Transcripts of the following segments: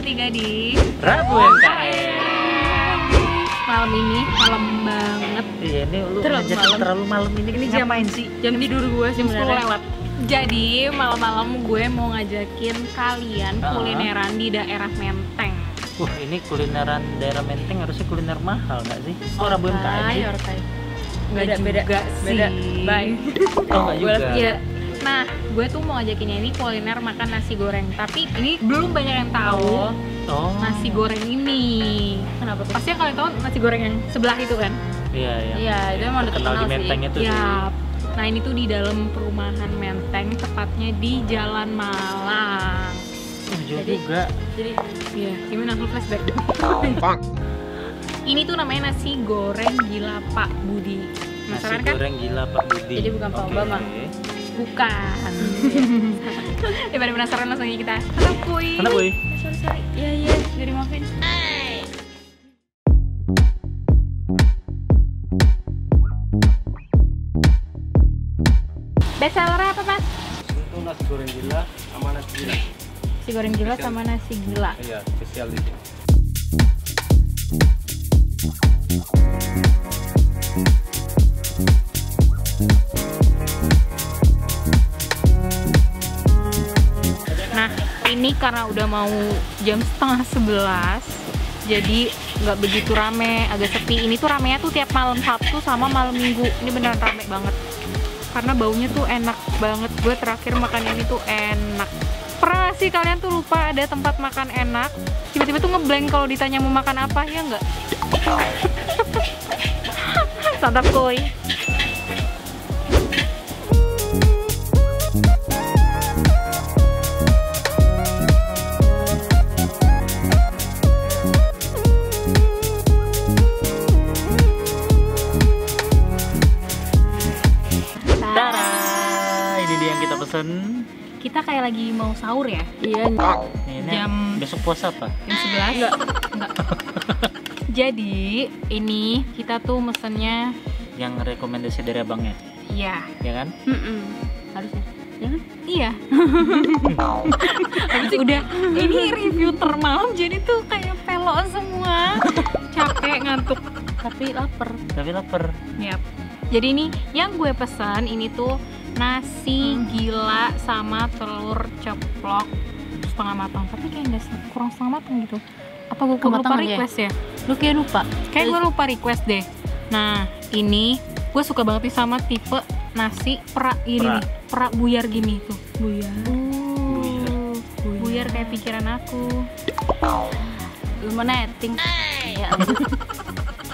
bertiga di Rabu MKM. malam ini malam banget. Iya, ini lu Terlalu ngajakin malam. terlalu malam ini Ini jam ngapain sih? Jam tidur gue jam 10 Sebenarnya. lewat. Jadi malam-malam gue mau ngajakin kalian kulineran di daerah Menteng. Wah, ini kulineran daerah Menteng harusnya kuliner mahal nggak sih? Oh, Rabu MKM sih? Beda beda. sih. Bye. Oh, nggak juga. Iya. Nah, gue tuh mau ngajakinnya ini kuliner makan nasi goreng. Tapi ini belum banyak yang tahu Oh. nasi goreng ini. Kenapa tuh? Pasti yang kalian tahu nasi goreng yang sebelah itu kan? Iya, iya. Iya, itu emang udah Terkenal di terkenal Menteng sih. itu sih. Ya. Nah, ini tuh di dalam perumahan Menteng, tepatnya di Jalan Malang. Jauh Jadi- juga. Jadi Iya, gimana aku flashback? Ini tuh namanya nasi goreng gila Pak Budi. Nasi Penasaran kan? goreng gila Pak Budi. Jadi bukan Pak Oke. Obama. Bukan. Daripada penasaran langsung aja kita. Halo Puy. Kenapa, Boy? sorry. Iya, gak dimaafin. Best seller apa, Mas? Itu nasi goreng gila sama nasi gila. Nasi goreng gila sama nasi gila. Iya, spesial di sini. Nah, ini karena udah mau jam setengah 11, jadi nggak begitu rame, agak sepi. Ini tuh ramenya tuh tiap malam Sabtu sama malam Minggu. Ini beneran rame banget. Karena baunya tuh enak banget. Gue terakhir makan ini tuh enak. Pernah nggak sih kalian tuh lupa ada tempat makan enak, tiba-tiba tuh ngeblank kalau ditanya mau makan apa, ya nggak? Santap kuy. Tada! Ini dia yang kita pesen. Kita kayak lagi mau sahur ya? Iya, Ini Jam- besok puasa apa? Jam 11? Enggak. Jadi, ini kita tuh mesennya, Yang rekomendasi dari abangnya, iya. ya kan? harusnya. Ya kan? Iya. Habis itu udah, ini review termalam jadi tuh kayak pelok semua. Capek, ngantuk. Tapi lapar. Tapi lapar. Yap. Jadi ini yang gue pesan ini tuh nasi gila sama telur ceplok setengah matang. Tapi kayak nggak kurang setengah matang gitu. Apa gue lupa Kematangan ya? request ya? Lu kayak lupa. Kayak gue lupa request deh. Nah, ini gue suka banget nih sama tipe nasi perak ini Perak. nih. Perak buyar gini tuh. Buyar. Buyar kayak pikiran aku. Lu meneting. Ya,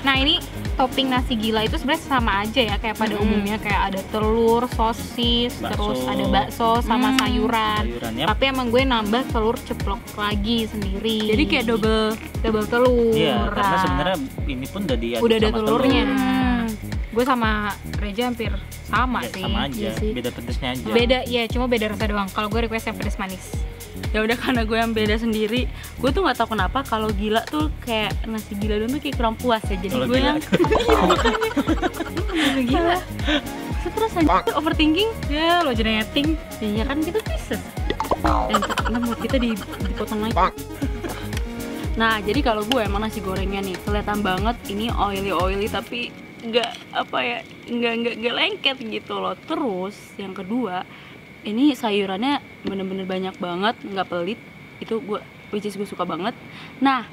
Nah, ini topping nasi gila itu sebenarnya sama aja ya kayak pada umumnya, kayak ada telur, sosis, Bakso. terus ada bakso sama sayuran. Sayurannya. Tapi emang gue nambah telur ceplok lagi sendiri. Jadi kayak double telur. Iya, karena Nah, sebenarnya ini pun udah diaduk udah ada sama telurnya. telur. Gue sama Reja hampir sama Ya, sih. sama aja, Iya sih. beda pedesnya aja. Beda ya, cuma beda rasa doang. Kalau gue request yang pedas manis. ya udah karena gue yang beda sendiri. Gue tuh nggak tahu kenapa kalau gila tuh kayak nasi gila doang tuh kayak kurang puas ya. Jadi Kalau gue gila. yang gila. Terus aja overthinking. Ya, lo jadi netting. Iya kan kita Pisces. Dan karena mood kita dipotong lagi. Nah, jadi kalau gue emang nasi gorengnya nih kelihatan banget ini oily tapi nggak apa ya, nggak lengket gitu loh. Terus yang kedua, ini sayurannya bener-bener banyak banget, nggak pelit. Itu gue, which is gue suka banget. Nah,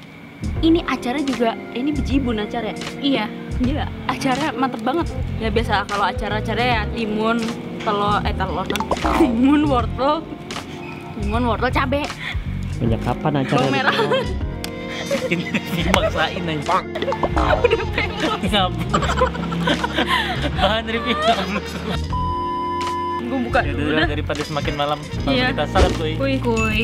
ini acaranya juga, ini bejibun acara ya. Iya. Gila, acaranya mantep banget. Ya biasa kalau acara-acara ya timun, telur kan. Timun, wortel, cabe, Sejak kapan acara? bawang merah. Ini maksain aja. Udah pengen. Ngabuk. Bahan review ngabuk. Gue buka Ya dulu udah, dah. daripada semakin malam, Iya. kita sarap kuy. Kuy.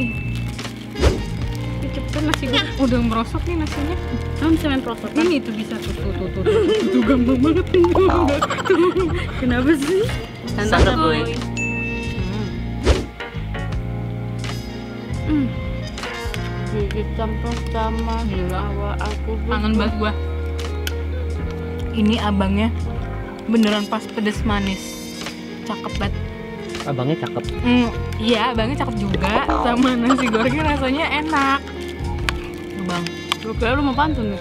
Cepetan nasi gue udah merosot nih nasinya. Kamu bisa main prosotan? Ini tuh bisa tuh gampang banget tuh. Kenapa sih? Santap, Boy. Gigit campur sama Gila. awal aku. Kangen banget gua. Ini abangnya beneran pas pedes manis. Cakep banget. Abangnya cakep. Iya, abangnya cakep juga. Sama nasi gorengnya rasanya enak. Lu kira lu mau pantun nih?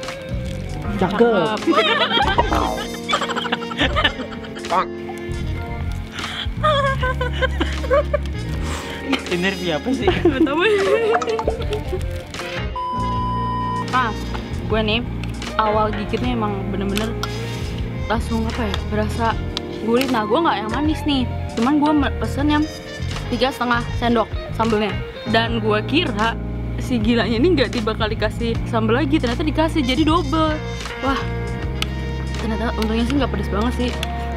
Cakep. Ini review apa sih? Gak tau. Ah, gue nih awal gigitnya emang bener-bener langsung apa ya, berasa gurih. Nah, gue nggak yang manis nih, cuman gue pesen yang 3,5 sendok sambelnya. Dan gue kira si gilanya ini nggak bakal dikasih sambel lagi, ternyata dikasih, jadi double. Wah, ternyata untungnya sih nggak pedes banget sih.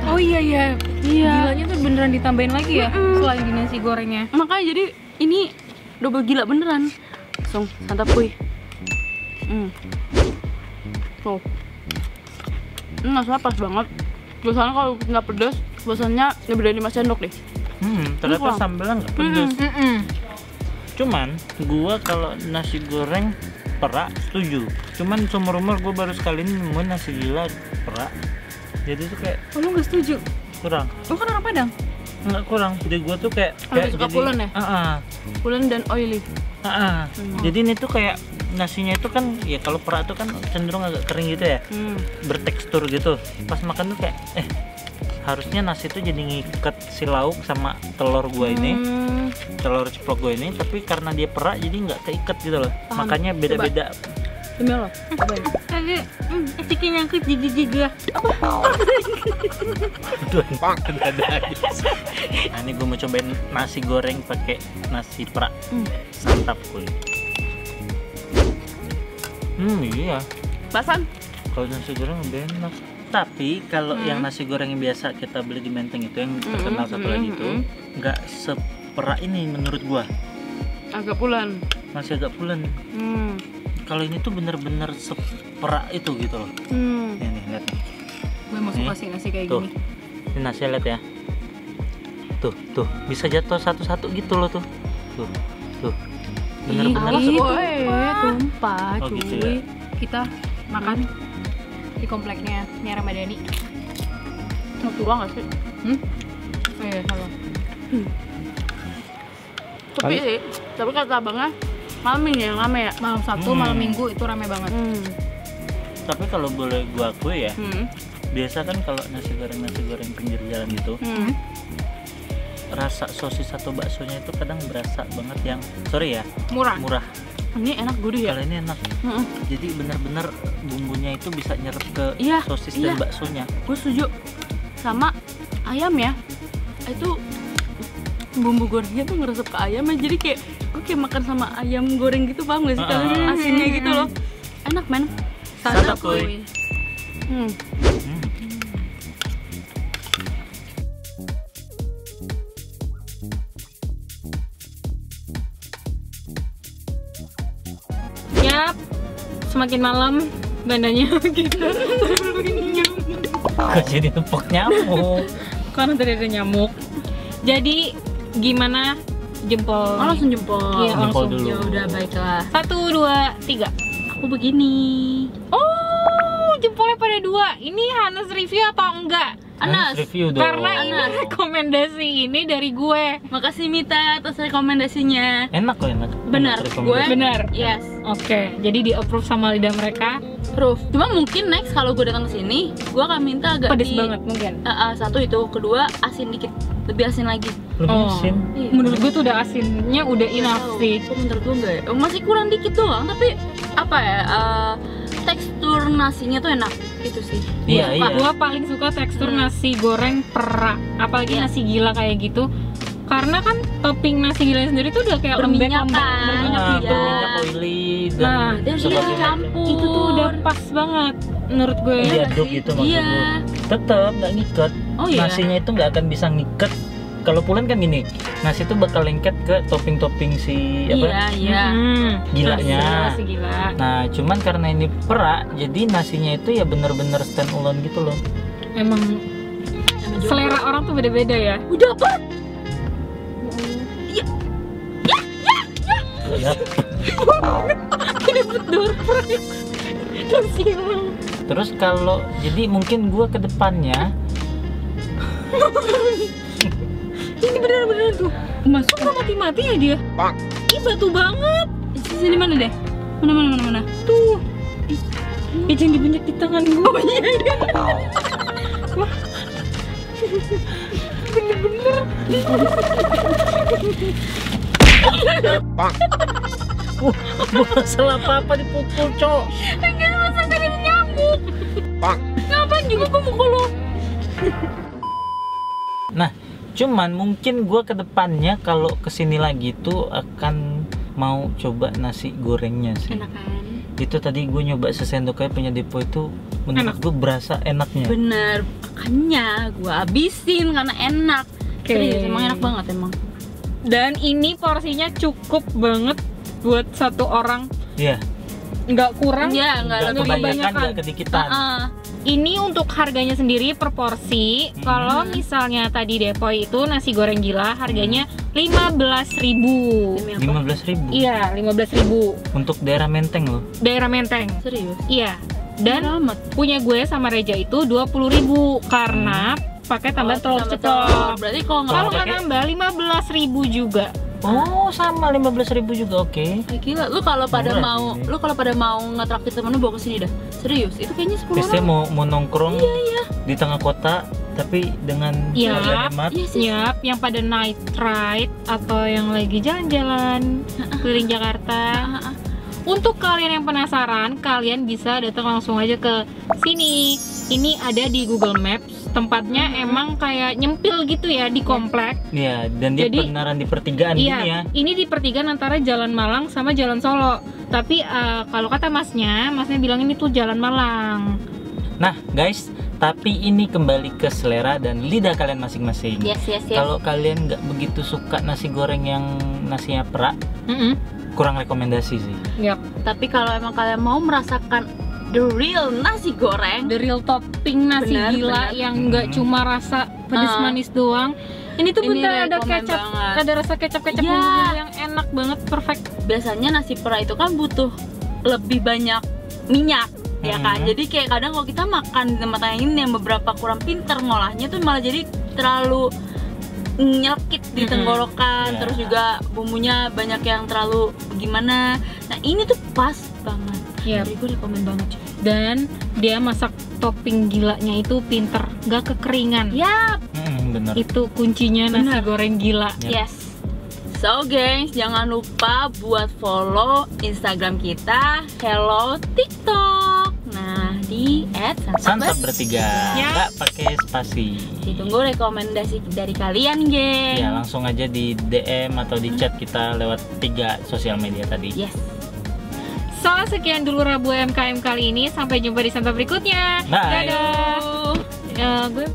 Oh iya iya. Iya. Gilanya tuh beneran ditambahin lagi ya selain di nasi gorengnya. Makanya jadi ini double gila beneran. Langsung santap kuy. Tuh. Rasanya pas banget. Biasanya kalau nggak pedas, biasanya lebih dari 5 sendok deh. Ternyata Kurang. sambelnya nggak pedes. Cuman gua kalau nasi goreng perak setuju. Cuman seumur umur gua baru sekali ini nemuin nasi gila perak. Jadi tuh kayak Oh, lu nggak setuju? kurang. Lu kan orang Padang. Nggak kurang. Jadi gua tuh kayak suka jadi, pulen ya? Pulen dan oily. Jadi ini tuh kayak nasinya itu kan ya kalau perak tuh kan cenderung agak kering gitu ya, bertekstur gitu. Pas makan tuh kayak harusnya nasi itu jadi ngikat si lauk sama telur gua ini, telur ceplok gua ini, tapi karena dia perak jadi nggak keikat gitu loh. Paham. Makanya beda-beda. Demi Allah. Cobain. Tadi cikin nyangkut gigi gua. Aduh, ada aja. Nah, ini gua mau cobain nasi goreng pakai nasi perak. Santap kuy. Iya. Basan. Kalau nasi goreng lebih enak. Tapi kalau yang nasi goreng yang biasa kita beli di Menteng itu yang terkenal satu lagi itu nggak seperak ini menurut gua. Agak pulen. Masih agak pulen. Kalau ini tuh bener-bener seperak itu gitu loh. Nih lihat nih. Gue mau suka sih nasi kayak Tuh. gini. Ini nasi lihat ya. Tuh bisa jatuh satu-satu gitu loh tuh. Tuh. Bener-bener tumpah Oh, cuy. gitu ya. Kita makan di kompleknya Nia Ramadhani. Mau tua nggak sih? Oh iya, salah. Sepi sih. Tapi kata abangnya malam ini yang rame ya. Malam Sabtu, malam Minggu itu rame banget. Tapi kalau boleh gua akui ya, biasa kan kalau nasi goreng pinggir jalan gitu, rasa sosis atau baksonya itu kadang berasa banget yang sorry ya, Murah. Ini enak gurih ya. Kalau ini enak. Jadi benar-benar bumbunya itu bisa nyerap ke Iya, sosis iya. dan baksonya. Gue setuju. Sama ayam ya. Itu bumbu gorengnya tuh ngeresep ke ayam, jadi kayak gue kayak makan sama ayam goreng gitu, paham gak sih kalian? Asinnya gitu loh. Enak men. Santap, kuy. Yap. Semakin malam bandanya kita Kok jadi tepuk nyamuk? karena tadi ada nyamuk. Jadi gimana jempol? Oh, langsung jempol. Iya, Jempol langsung. dulu. Ya udah baiklah. 1, 2, 3. Aku begini. Oh, jempolnya pada 2. Ini Hanes review atau enggak? Anas. Review dong. Karena ini rekomendasi ini dari gue. Makasih Mita atas rekomendasinya. Enak kok enak. Benar, Enak gue rekomendasi. Benar. Yes, Oke, jadi di approve sama lidah mereka. proof. Cuma mungkin next kalau gue datang ke sini, gue akan minta agak Pedes banget mungkin. satu itu, kedua asin dikit, lebih asin lagi. Lebih Oh. asin. Menurut gue tuh udah asinnya udah enough sih. Kok menurut gue enggak ya? Masih kurang dikit doang, tapi apa ya? Tekstur nasinya tuh enak, itu sih. Iya, iya. Gue paling suka tekstur nasi goreng perak, apalagi nasi gila kayak gitu. Karena kan topping nasi gila sendiri tuh udah kayak Berminyak lembek-lembek, kan? berminyak Nah, gitu. berminyak oily dan Nah, Dia sebagainya. campur. Itu tuh udah pas banget menurut gue. Iya. Diaduk sih? gitu maksud Iya. lu. Tetap nggak ngikat. Oh iya. Nasinya itu nggak akan bisa ngikat. Kalau pulen kan gini, nasi itu bakal lengket ke topping-topping si apa? Iya, iya. Gilanya. Nasi gila. Nah, cuman karena ini perak, jadi nasinya itu ya bener-bener stand alone gitu loh. Emang selera orang tuh beda-beda ya. Udah apa? Ya. Ini betul nasi gila. Terus kalau jadi mungkin gua ke depannya Ini bener-bener tuh masuk kok mati-mati ya dia. Ih, batu banget. Sini mana deh? Mana? Tuh, jangan dibanyak di tangan gue. Oh iya. Wah. Bener-bener. Bukan salah apa-apa dipukul, Cok. Enggak masa tadi nyamuk. Ngapain juga gue mukul lo? Nah, cuman mungkin gue kedepannya kalau kesini lagi tuh akan mau coba nasi gorengnya sih. Enak kan? Itu tadi gue nyoba sesendok kayak punya Depo itu menurut gue berasa enaknya. Bener, makanya gue habisin karena enak. Serius, emang enak banget emang. Dan ini porsinya cukup banget buat satu orang. Iya. Nggak kurang. Iya, nggak lebih kebanyakan, nggak kedikitan. Ini untuk harganya sendiri per porsi. Kalau misalnya tadi Depo itu nasi goreng gila harganya 15.000. 15.000. Iya, 15.000. Untuk daerah Menteng loh. Daerah Menteng. Serius? Iya. Dan punya gue sama Reja itu 20.000 karena pakai tambahan telur ceplok. Berarti kalau Kalau nggak nggak nambah 15.000 juga. Oh, sama 15.000 juga, oke. gila, lu kalau pada Murah mau, sih. lu kalau pada mau ngetraktir temen lu bawa ke sini dah. Serius, itu kayaknya 10 Biasanya orang. mau nongkrong di tengah kota tapi dengan Iya. harga hemat. Iya sih. Yap, yang pada night ride atau yang lagi jalan-jalan keliling Jakarta. Untuk kalian yang penasaran, kalian bisa datang langsung aja ke sini. Ini ada di Google Maps. Tempatnya emang kayak nyempil gitu ya di komplek. Iya, dan dia Jadi, beneran di pertigaan Iya, gini ya. ini di pertigaan antara Jalan Malang sama Jalan Solo. Tapi kalau kata masnya bilang ini tuh Jalan Malang. Nah, guys, tapi ini kembali ke selera dan lidah kalian masing-masing. Yes. Kalau kalian nggak begitu suka nasi goreng yang nasinya perak, kurang rekomendasi sih. Yap. Tapi kalau emang kalian mau merasakan the real nasi goreng, The real topping nasi Benar, gila benar. yang nggak cuma rasa pedas manis doang. Ini tuh Ini bener ada rekomen kecap, banget. ada rasa kecap-kecap Iya. yang enak banget, perfect. biasanya nasi perak itu kan butuh lebih banyak minyak, ya kan? Jadi kayak kadang kalau kita makan di tempat yang ini yang beberapa kurang pinter ngolahnya tuh malah jadi terlalu nyelkit di tenggorokan, Ya. terus juga bumbunya banyak yang terlalu gimana. Nah ini tuh pas banget. Yap. Jadi gue rekomen banget cuy. Dan dia masak topping gilanya itu pinter, gak kekeringan. Yap, Bener. Itu kuncinya nasi Bener. goreng gila. Ya. yes. So gengs, jangan lupa buat follow Instagram kita, Hello TikTok. Nah di Santap bertiga, Ya. nggak pakai spasi. Ditunggu rekomendasi dari kalian, geng. Ya, langsung aja di DM atau di chat kita lewat 3 sosial media tadi. Yes. So, sekian dulu Rabu MKM kali ini. Sampai jumpa di santap berikutnya. Bye. Dadah. Gue